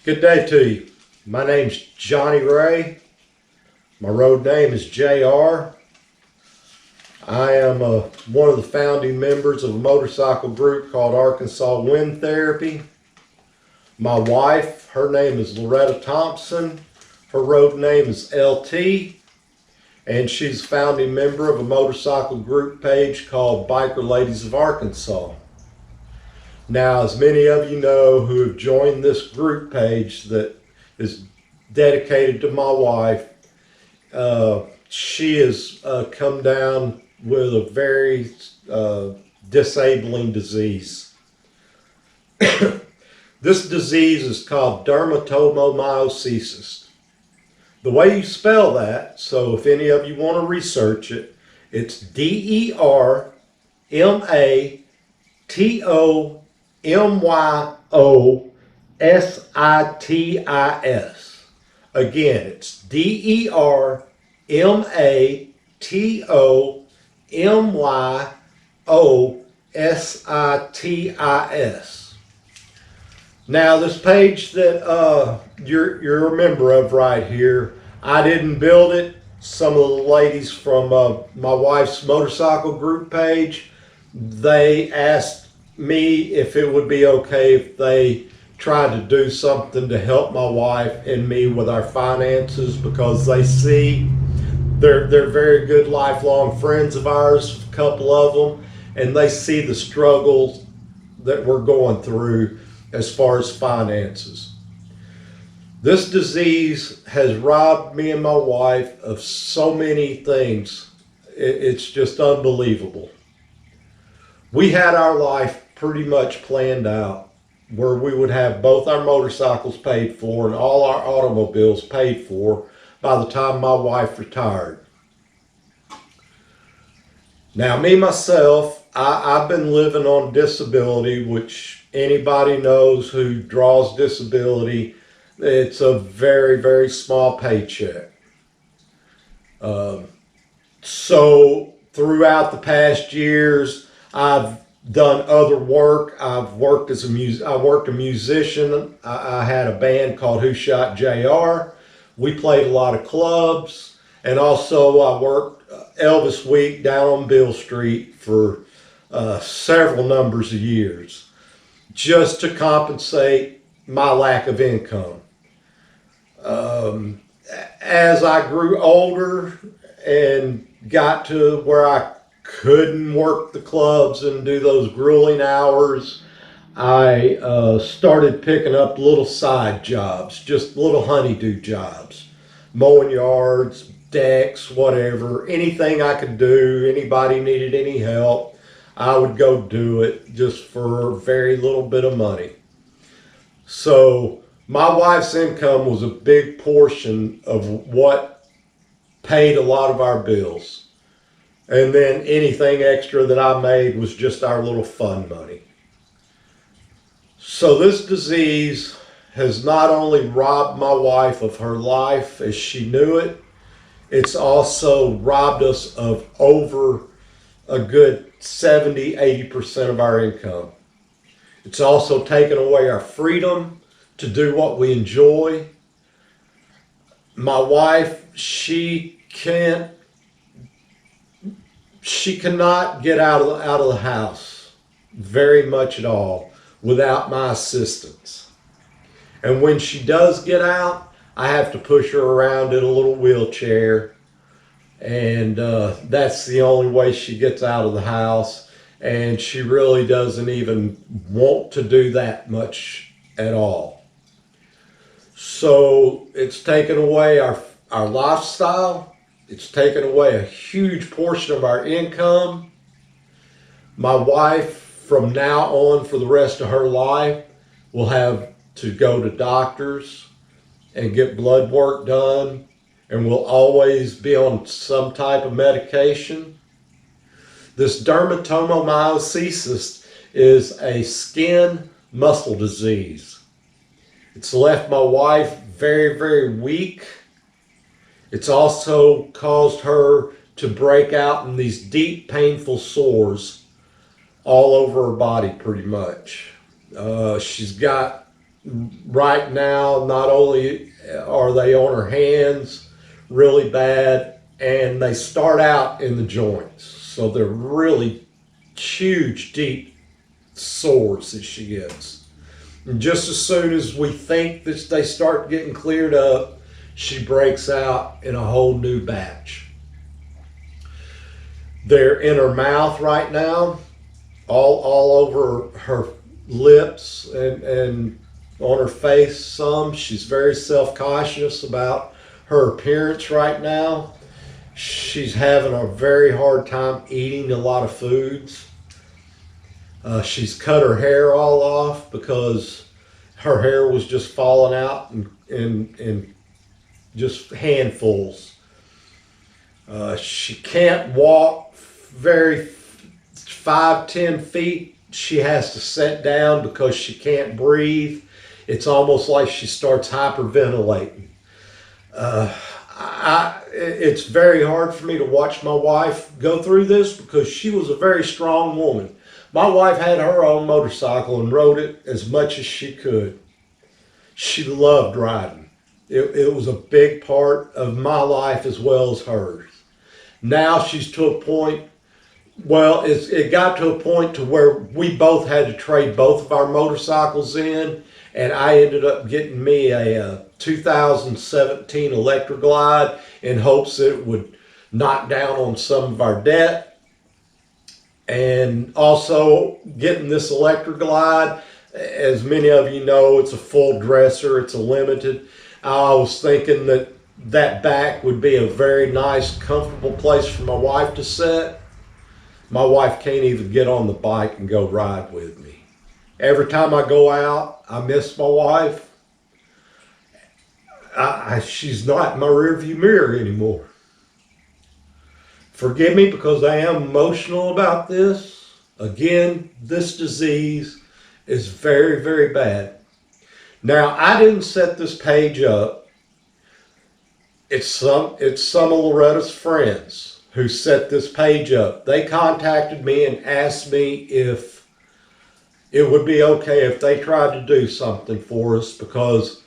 Good day to you. My name's Johnny Ray. My road name is JR. I am one of the founding members of a motorcycle group called Arkansas Wind Therapy. My wife, her name is Loretta Thompson. Her road name is LT. And she's a founding member of a motorcycle group page called Biker Ladies of Arkansas. Now, as many of you know who have joined this group page that is dedicated to my wife, she has come down with a very disabling disease. This disease is called Dermatomyositis. The way you spell that, so if any of you want to research it, it's Dermatomyositis. Again, it's Dermatomyositis. Now, this page that you're a member of right here, I didn't build it. Some of the ladies from my wife's motorcycle group page, they asked me if it would be okay if they tried to do something to help my wife and me with our finances, because they see they're very good lifelong friends of ours, a couple of them, and they see the struggles that we're going through as far as finances. This disease has robbed me and my wife of so many things. It's just unbelievable. We had our life pretty much planned out where we would have both our motorcycles paid for and all our automobiles paid for by the time my wife retired. Now, me myself, I've been living on disability, which anybody knows who draws disability, it's a very, very small paycheck. So throughout the past years, I've done other work. I've worked as a musician. I had a band called Who Shot JR. We played a lot of clubs, and also I worked Elvis Week down on Bill Street for several numbers of years, just to compensate my lack of income. As I grew older and got to where I couldn't work the clubs and do those grueling hours, I started picking up little side jobs, just little honeydew jobs, mowing yards, decks, whatever, anything I could do. Anybody needed any help, I would go do it just for a very little bit of money. So my wife's income was a big portion of what paid a lot of our bills. And then anything extra that I made was just our little fun money. So this disease has not only robbed my wife of her life as she knew it, it's also robbed us of over a good 70–80% of our income. It's also taken away our freedom to do what we enjoy. My wife, she cannot get out of the house very much at all without my assistance. And when she does get out, I have to push her around in a little wheelchair, and that's the only way she gets out of the house. And she really doesn't even want to do that much at all. So it's taken away our lifestyle. It's taken away a huge portion of our income. My wife, from now on for the rest of her life, will have to go to doctors and get blood work done, and will always be on some type of medication. This dermatomyositis is a skin muscle disease. It's left my wife very, very weak. It's also caused her to break out in these deep, painful sores all over her body pretty much. She's got right now, not only are they on her hands really bad, and they start out in the joints. So they're really huge, deep sores that she gets. And just as soon as we think that they start getting cleared up, she breaks out in a whole new batch. They're in her mouth right now, all over her lips and on her face some. She's very self-conscious about her appearance right now. She's having a very hard time eating a lot of foods. She's cut her hair all off because her hair was just falling out in just handfuls. She can't walk very 5-10 feet. She has to sit down because she can't breathe. It's almost like she starts hyperventilating. It's very hard for me to watch my wife go through this because she was a very strong woman. My wife had her own motorcycle and rode it as much as she could. She loved riding. It was a big part of my life as well as hers. Now she's to a point, well, it got to a point to where we both had to trade both of our motorcycles in, and I ended up getting me a 2017 Electra Glide in hopes that it would knock down on some of our debt. And also getting this Electra Glide, as many of you know, it's a full dresser, it's a limited. I was thinking that that back would be a very nice, comfortable place for my wife to sit. My wife can't even get on the bike and go ride with me. Every time I go out, I miss my wife. She's not in my rearview mirror anymore. Forgive me because I am emotional about this. Again, this disease is very, very bad. Now, I didn't set this page up. It's some of Loretta's friends who set this page up. They contacted me and asked me if it would be okay if they tried to do something for us because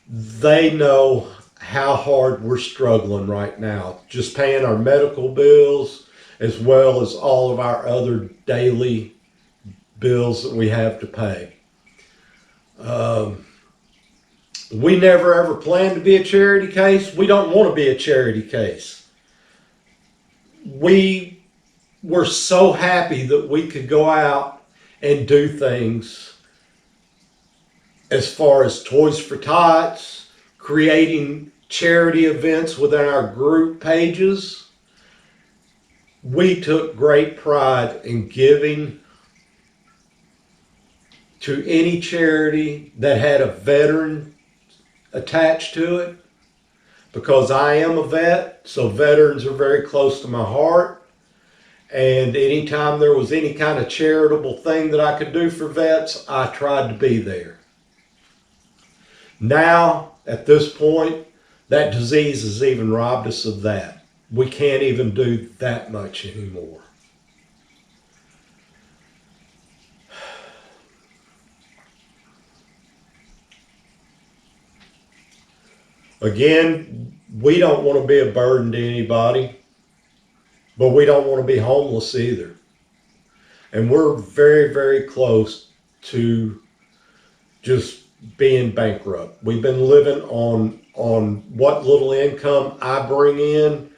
they know how hard we're struggling right now, just paying our medical bills as well as all of our other daily bills that we have to pay. We never ever planned to be a charity case. We don't want to be a charity case. We were so happy that we could go out and do things as far as Toys for Tots, creating charity events within our group pages. We took great pride in giving to any charity that had a veteran attached to it, because I am a vet, so veterans are very close to my heart. And anytime there was any kind of charitable thing that I could do for vets, I tried to be there. Now, at this point, that disease has even robbed us of that. We can't even do that much anymore. Again, we don't want to be a burden to anybody, but we don't want to be homeless either. And we're very, very close to just being bankrupt. We've been living on what little income I bring in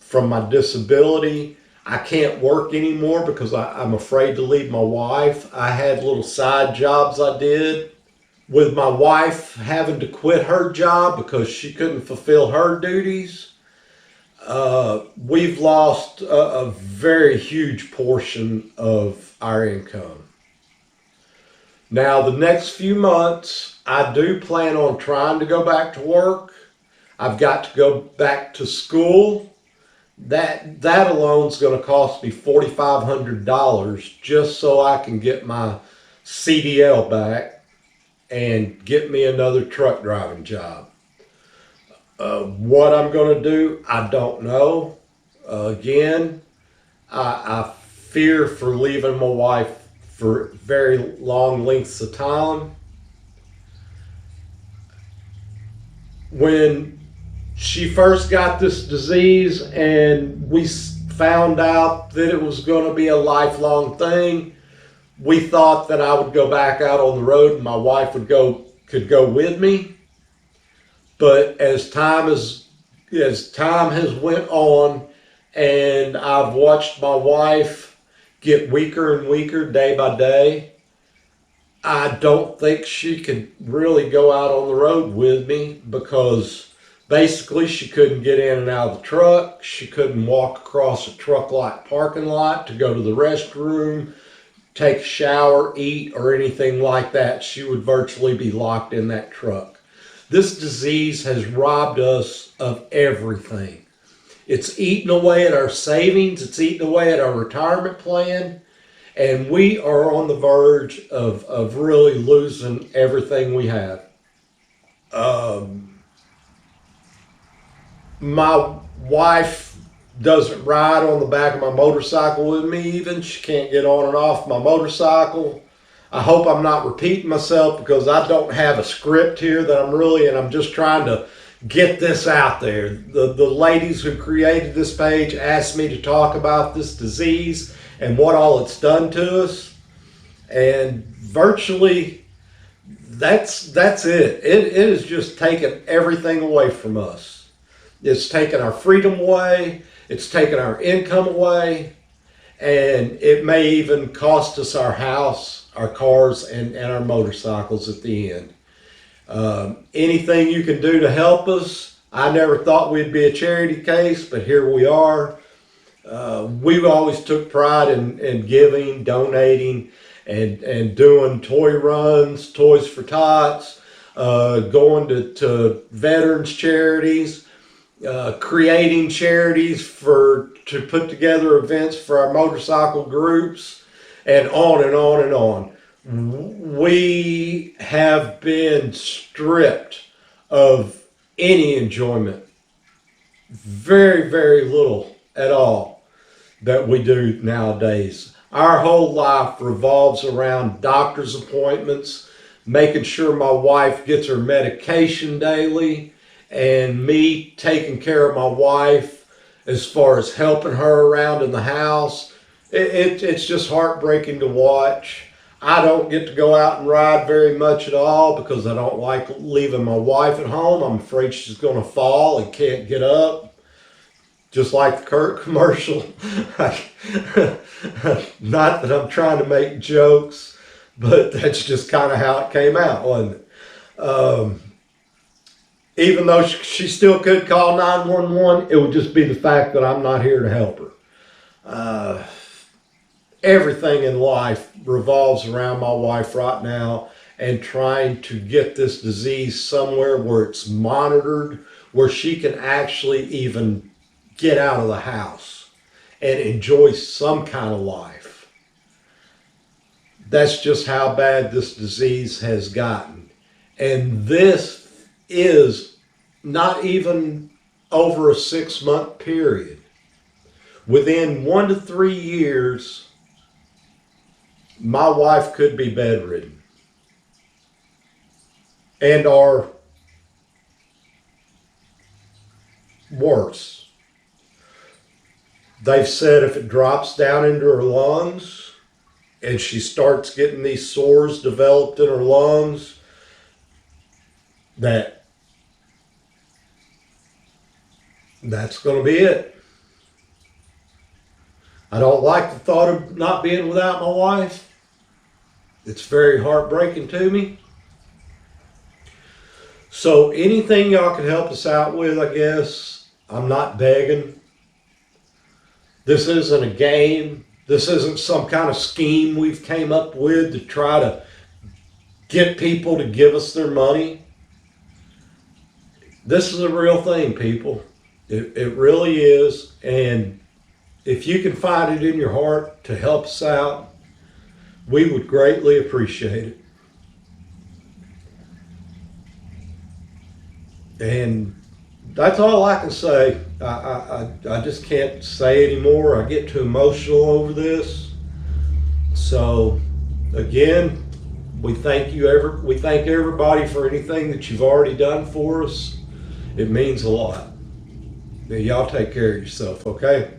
from my disability. I can't work anymore because I'm afraid to leave my wife. I had little side jobs I did. With my wife having to quit her job because she couldn't fulfill her duties, we've lost a very huge portion of our income. Now, the next few months, I do plan on trying to go back to work. I've got to go back to school. That alone is going to cost me $4,500 just so I can get my CDL back and get me another truck driving job. What I'm going to do, I don't know. Again, I fear for leaving my wife for very long lengths of time. when she first got this disease and we found out that it was going to be a lifelong thing, we thought that I would go back out on the road and my wife could go with me. But as time has went on, and I've watched my wife get weaker and weaker day by day, I don't think she could really go out on the road with me, because basically she couldn't get in and out of the truck. She couldn't walk across a truck lot parking lot to go to the restroom, take a shower, eat, or anything like that. She would virtually be locked in that truck. This disease has robbed us of everything. It's eaten away at our savings. It's eaten away at our retirement plan. And we are on the verge of really losing everything we have. My wife doesn't ride on the back of my motorcycle with me even. She can't get on and off my motorcycle. I hope I'm not repeating myself, because I don't have a script here that I'm just trying to get this out there. The ladies who created this page asked me to talk about this disease and what all it's done to us. And virtually that's it. It has just taken everything away from us. It's taken our freedom away. It's taken our income away. And it may even cost us our house, our cars, and our motorcycles at the end. Anything you can do to help us. I never thought we'd be a charity case, but here we are. We always took pride in giving, donating, and doing toy runs, Toys for Tots, going to veterans charities, creating charities to put together events for our motorcycle groups, and on and on and on. We have been stripped of any enjoyment. Very, very little at all that we do nowadays. Our whole life revolves around doctor's appointments, making sure my wife gets her medication daily, and me taking care of my wife as far as helping her around in the house. It's just heartbreaking to watch. I don't get to go out and ride very much at all, because I don't like leaving my wife at home. I'm afraid she's going to fall and can't get up. Just like the Kurt commercial. Not that I'm trying to make jokes, but that's just kind of how it came out, wasn't it? Even though she still could call 911, it would just be the fact that I'm not here to help her. Everything in life revolves around my wife right now, and trying to get this disease somewhere where it's monitored, where she can actually even get out of the house and enjoy some kind of life. That's just how bad this disease has gotten. And this is not even over a 6-month period. Within 1 to 3 years, my wife could be bedridden, and or worse. They've said if it drops down into her lungs and she starts getting these sores developed in her lungs, that's going to be it. I don't like the thought of not being without my wife. It's very heartbreaking to me. So anything y'all can help us out with, I guess. I'm not begging. This isn't a game. This isn't some kind of scheme we've came up with to try to get people to give us their money. This is a real thing, people. It really is. And if you can find it in your heart to help us out, we would greatly appreciate it. And that's all I can say. I just can't say anymore. I get too emotional over this. So again, we thank everybody for anything that you've already done for us. It means a lot. Now, y'all take care of yourself, okay?